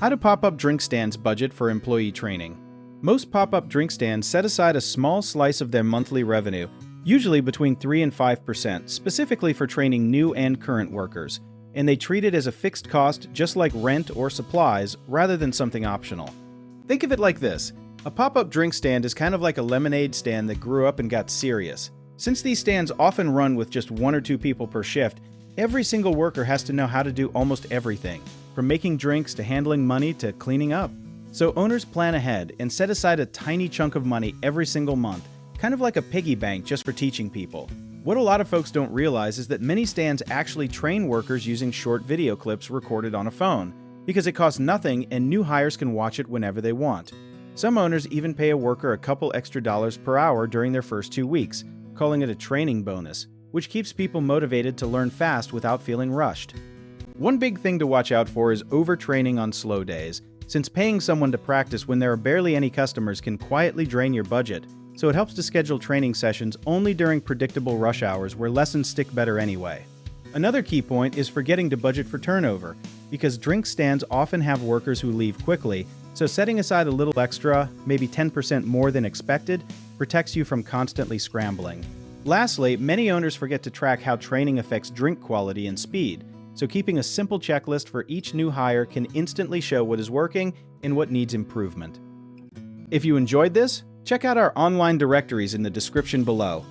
How do pop-up drink stands budget for employee training? Most pop-up drink stands set aside a small slice of their monthly revenue, usually between 3 and 5%, specifically for training new and current workers, and they treat it as a fixed cost just like rent or supplies rather than something optional. Think of it like this. A pop-up drink stand is kind of like a lemonade stand that grew up and got serious. Since these stands often run with just 1 or 2 people per shift, every single worker has to know how to do almost everything, from making drinks to handling money to cleaning up. So owners plan ahead and set aside a tiny chunk of money every single month, kind of like a piggy bank just for teaching people. What a lot of folks don't realize is that many stands actually train workers using short video clips recorded on a phone, because it costs nothing and new hires can watch it whenever they want. Some owners even pay a worker a couple extra dollars per hour during their first 2 weeks, calling it a training bonus, which keeps people motivated to learn fast without feeling rushed. One big thing to watch out for is overtraining on slow days, since paying someone to practice when there are barely any customers can quietly drain your budget, so it helps to schedule training sessions only during predictable rush hours where lessons stick better anyway. Another key point is forgetting to budget for turnover, because drink stands often have workers who leave quickly, so setting aside a little extra, maybe 10% more than expected, protects you from constantly scrambling. Lastly, many owners forget to track how training affects drink quality and speed, so keeping a simple checklist for each new hire can instantly show what is working and what needs improvement. If you enjoyed this, check out our online directories in the description below.